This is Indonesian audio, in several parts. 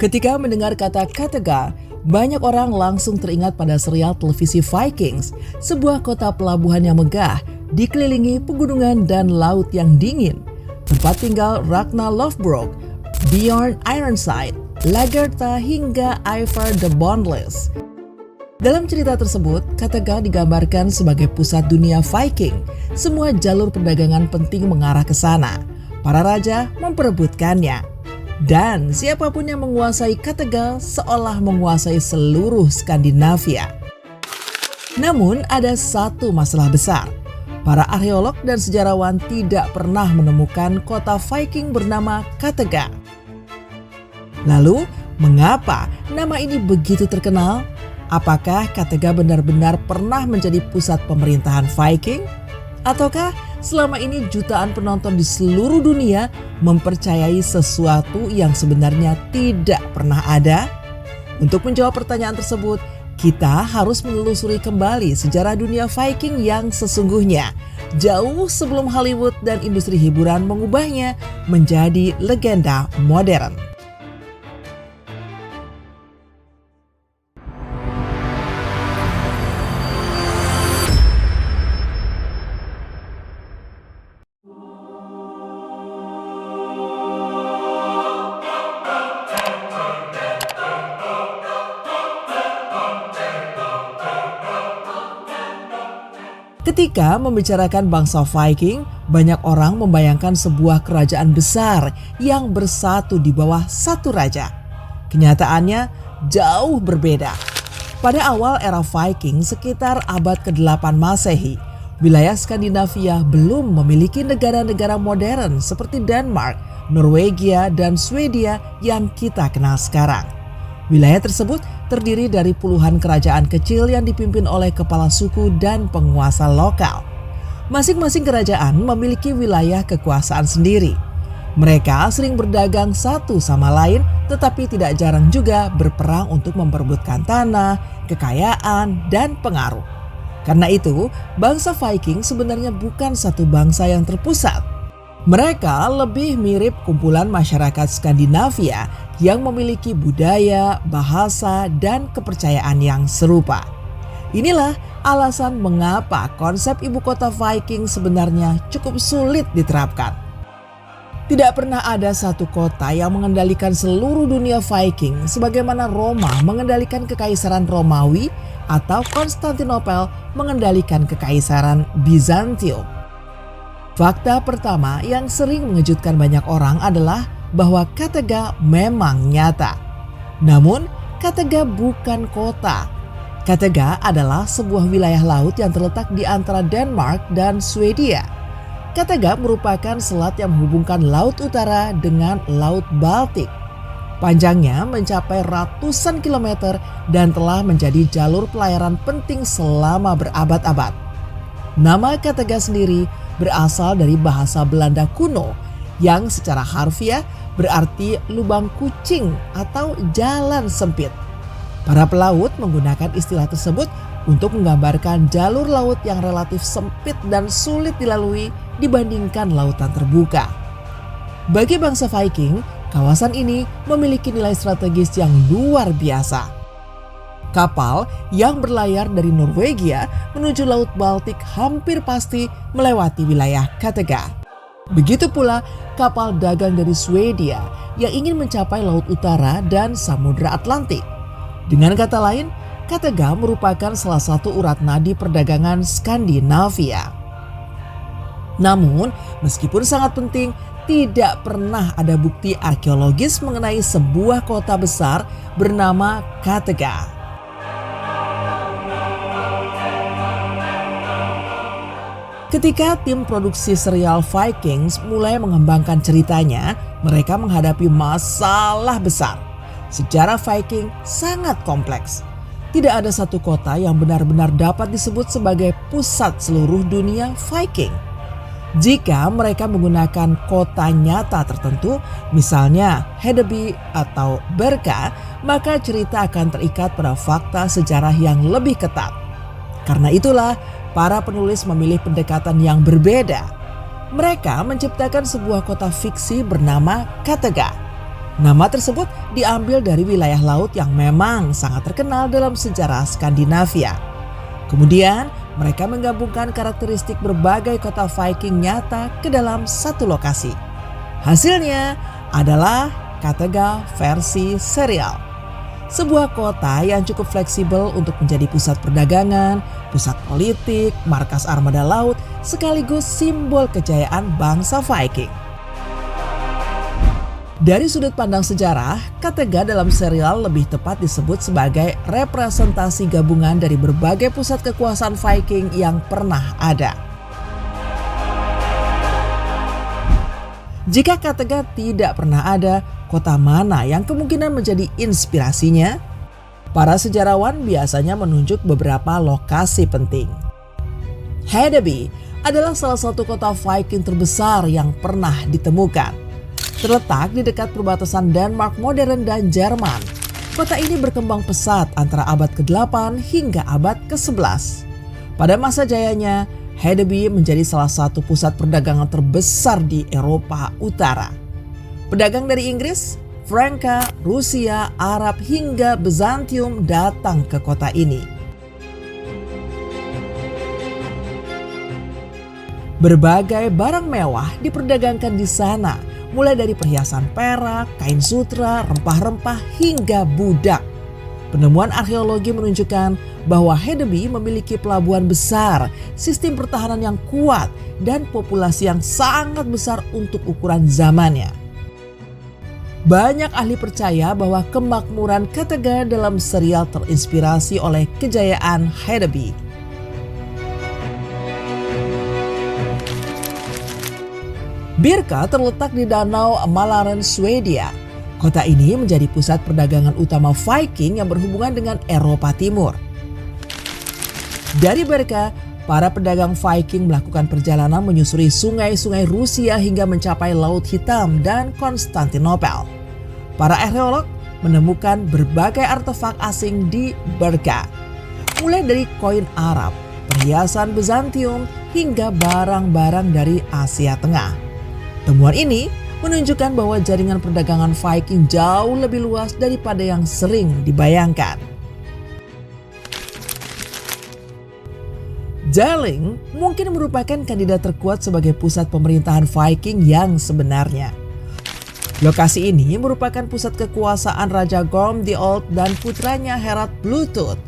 Ketika mendengar kata Kattegat, banyak orang langsung teringat pada serial televisi Vikings, sebuah kota pelabuhan yang megah, dikelilingi pegunungan dan laut yang dingin. Tempat tinggal Ragnar Lothbrok, Bjorn Ironside, Lagertha hingga Ivar the Boundless. Dalam cerita tersebut, Kattegat digambarkan sebagai pusat dunia Viking. Semua jalur perdagangan penting mengarah ke sana. Para raja memperebutkannya. Dan siapapun yang menguasai Kattegat seolah menguasai seluruh Skandinavia. Namun ada satu masalah besar. Para arkeolog dan sejarawan tidak pernah menemukan kota Viking bernama Kattegat. Lalu, mengapa nama ini begitu terkenal? Apakah Kattegat benar-benar pernah menjadi pusat pemerintahan Viking? Ataukah selama ini jutaan penonton di seluruh dunia mempercayai sesuatu yang sebenarnya tidak pernah ada? Untuk menjawab pertanyaan tersebut, kita harus menelusuri kembali sejarah dunia Viking yang sesungguhnya, jauh sebelum Hollywood dan industri hiburan mengubahnya menjadi legenda modern. Ketika membicarakan bangsa Viking, banyak orang membayangkan sebuah kerajaan besar yang bersatu di bawah satu raja. Kenyataannya jauh berbeda. Pada awal era Viking sekitar abad ke-8 Masehi, wilayah Skandinavia belum memiliki negara-negara modern seperti Denmark, Norwegia, dan Swedia yang kita kenal sekarang. Wilayah tersebut terdiri dari puluhan kerajaan kecil yang dipimpin oleh kepala suku dan penguasa lokal. Masing-masing kerajaan memiliki wilayah kekuasaan sendiri. Mereka sering berdagang satu sama lain, tetapi tidak jarang juga berperang untuk memperebutkan tanah, kekayaan, dan pengaruh. Karena itu, bangsa Viking sebenarnya bukan satu bangsa yang terpusat. Mereka lebih mirip kumpulan masyarakat Skandinavia yang memiliki budaya, bahasa, dan kepercayaan yang serupa. Inilah alasan mengapa konsep ibu kota Viking sebenarnya cukup sulit diterapkan. Tidak pernah ada satu kota yang mengendalikan seluruh dunia Viking sebagaimana Roma mengendalikan kekaisaran Romawi atau Konstantinopel mengendalikan kekaisaran Bizantium. Fakta pertama yang sering mengejutkan banyak orang adalah bahwa Kattegat memang nyata. Namun, Kattegat bukan kota. Kattegat adalah sebuah wilayah laut yang terletak di antara Denmark dan Swedia. Kattegat merupakan selat yang menghubungkan Laut Utara dengan Laut Baltik. Panjangnya mencapai ratusan kilometer dan telah menjadi jalur pelayaran penting selama berabad-abad. Nama Kattegat sendiri berasal dari bahasa Belanda kuno yang secara harfiah berarti lubang kucing atau jalan sempit. Para pelaut menggunakan istilah tersebut untuk menggambarkan jalur laut yang relatif sempit dan sulit dilalui dibandingkan lautan terbuka. Bagi bangsa Viking, kawasan ini memiliki nilai strategis yang luar biasa. Kapal yang berlayar dari Norwegia menuju Laut Baltik hampir pasti melewati wilayah Kattegat. Begitu pula kapal dagang dari Swedia yang ingin mencapai Laut Utara dan Samudra Atlantik. Dengan kata lain, Kattegat merupakan salah satu urat nadi perdagangan Skandinavia. Namun, meskipun sangat penting, tidak pernah ada bukti arkeologis mengenai sebuah kota besar bernama Kattegat. Ketika tim produksi serial Vikings mulai mengembangkan ceritanya, mereka menghadapi masalah besar. Sejarah Viking sangat kompleks. Tidak ada satu kota yang benar-benar dapat disebut sebagai pusat seluruh dunia Viking. Jika mereka menggunakan kota nyata tertentu, misalnya Hedeby atau Berka, maka cerita akan terikat pada fakta sejarah yang lebih ketat. Karena itulah, para penulis memilih pendekatan yang berbeda. Mereka menciptakan sebuah kota fiksi bernama Kattegat. Nama tersebut diambil dari wilayah laut yang memang sangat terkenal dalam sejarah Skandinavia. Kemudian mereka menggabungkan karakteristik berbagai kota Viking nyata ke dalam satu lokasi. Hasilnya adalah Kattegat versi serial. Sebuah kota yang cukup fleksibel untuk menjadi pusat perdagangan, pusat politik, markas armada laut, sekaligus simbol kejayaan bangsa Viking. Dari sudut pandang sejarah, Kattegat dalam serial lebih tepat disebut sebagai representasi gabungan dari berbagai pusat kekuasaan Viking yang pernah ada. Jika Kattegat tidak pernah ada, kota mana yang kemungkinan menjadi inspirasinya? Para sejarawan biasanya menunjuk beberapa lokasi penting. Hedeby adalah salah satu kota Viking terbesar yang pernah ditemukan. Terletak di dekat perbatasan Denmark modern dan Jerman. Kota ini berkembang pesat antara abad ke-8 hingga abad ke-11. Pada masa jayanya, Hedeby menjadi salah satu pusat perdagangan terbesar di Eropa Utara. Pedagang dari Inggris, Franka, Rusia, Arab hingga Bizantium datang ke kota ini. Berbagai barang mewah diperdagangkan di sana, mulai dari perhiasan perak, kain sutra, rempah-rempah hingga budak. Penemuan arkeologi menunjukkan bahwa Hedeby memiliki pelabuhan besar, sistem pertahanan yang kuat, dan populasi yang sangat besar untuk ukuran zamannya. Banyak ahli percaya bahwa kemakmuran Kattegat dalam serial terinspirasi oleh kejayaan Hedeby. Birka terletak di Danau Mälaren, Swedia. Kota ini menjadi pusat perdagangan utama Viking yang berhubungan dengan Eropa Timur. Dari Birka, para pedagang Viking melakukan perjalanan menyusuri sungai-sungai Rusia hingga mencapai Laut Hitam dan Konstantinopel. Para arkeolog menemukan berbagai artefak asing di Birka, mulai dari koin Arab, perhiasan Bizantium, hingga barang-barang dari Asia Tengah. Temuan ini menunjukkan bahwa jaringan perdagangan Viking jauh lebih luas daripada yang sering dibayangkan. Jelling mungkin merupakan kandidat terkuat sebagai pusat pemerintahan Viking yang sebenarnya. Lokasi ini merupakan pusat kekuasaan Raja Gorm the Old dan putranya Harald Bluetooth.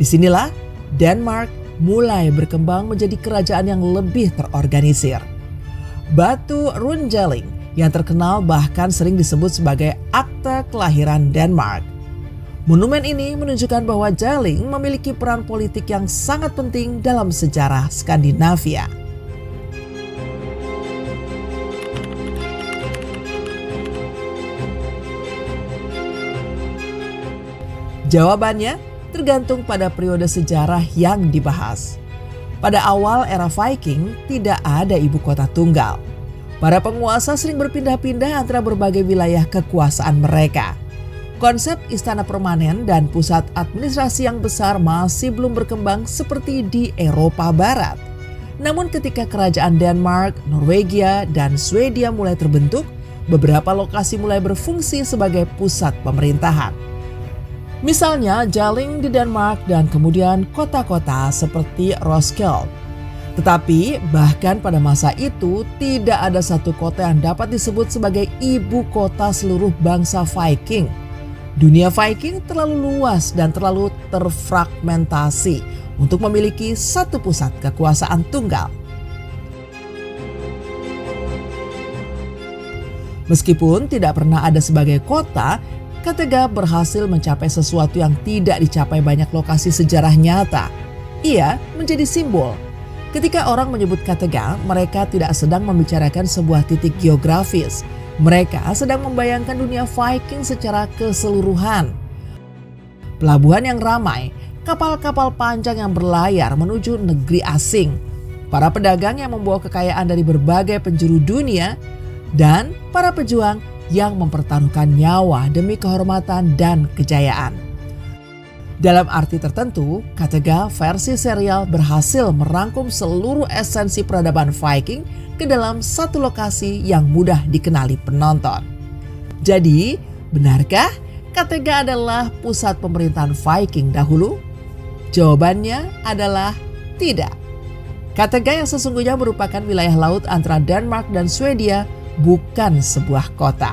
Disinilah Denmark mulai berkembang menjadi kerajaan yang lebih terorganisir. Batu Runjelling yang terkenal bahkan sering disebut sebagai akte kelahiran Denmark. Monumen ini menunjukkan bahwa Jelling memiliki peran politik yang sangat penting dalam sejarah Skandinavia. Jawabannya tergantung pada periode sejarah yang dibahas. Pada awal era Viking, tidak ada ibu kota tunggal. Para penguasa sering berpindah-pindah antara berbagai wilayah kekuasaan mereka. Konsep istana permanen dan pusat administrasi yang besar masih belum berkembang seperti di Eropa Barat. Namun ketika kerajaan Denmark, Norwegia, dan Swedia mulai terbentuk, beberapa lokasi mulai berfungsi sebagai pusat pemerintahan. Misalnya Jelling di Denmark dan kemudian kota-kota seperti Roskilde. Tetapi bahkan pada masa itu tidak ada satu kota yang dapat disebut sebagai ibu kota seluruh bangsa Viking. Dunia Viking terlalu luas dan terlalu terfragmentasi untuk memiliki satu pusat kekuasaan tunggal. Meskipun tidak pernah ada sebagai kota, Kattegat berhasil mencapai sesuatu yang tidak dicapai banyak lokasi sejarah nyata. Ia menjadi simbol. Ketika orang menyebut Kattegat, mereka tidak sedang membicarakan sebuah titik geografis. Mereka sedang membayangkan dunia Viking secara keseluruhan. Pelabuhan yang ramai, kapal-kapal panjang yang berlayar menuju negeri asing, para pedagang yang membawa kekayaan dari berbagai penjuru dunia, dan para pejuang yang mempertaruhkan nyawa demi kehormatan dan kejayaan. Dalam arti tertentu, Kattegat versi serial berhasil merangkum seluruh esensi peradaban Viking ke dalam satu lokasi yang mudah dikenali penonton. Jadi, benarkah Katega adalah pusat pemerintahan Viking dahulu? Jawabannya adalah tidak. Katega yang sesungguhnya merupakan wilayah laut antara Denmark dan Swedia, bukan sebuah kota.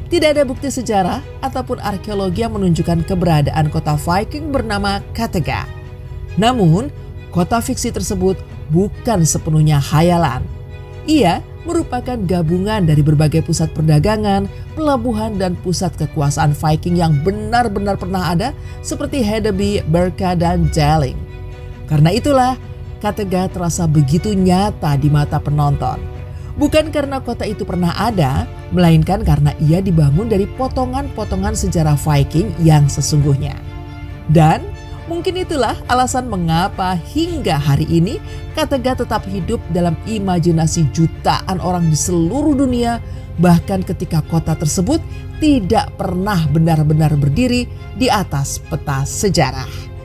Tidak ada bukti sejarah ataupun arkeologi yang menunjukkan keberadaan kota Viking bernama Katega. Namun, kota fiksi tersebut bukan sepenuhnya khayalan. Ia merupakan gabungan dari berbagai pusat perdagangan, pelabuhan, dan pusat kekuasaan Viking yang benar-benar pernah ada seperti Hedeby, Berka, dan Jelling. Karena itulah, Katega terasa begitu nyata di mata penonton. Bukan karena kota itu pernah ada, melainkan karena ia dibangun dari potongan-potongan sejarah Viking yang sesungguhnya. Dan mungkin itulah alasan mengapa hingga hari ini Katega tetap hidup dalam imajinasi jutaan orang di seluruh dunia, bahkan ketika kota tersebut tidak pernah benar-benar berdiri di atas peta sejarah.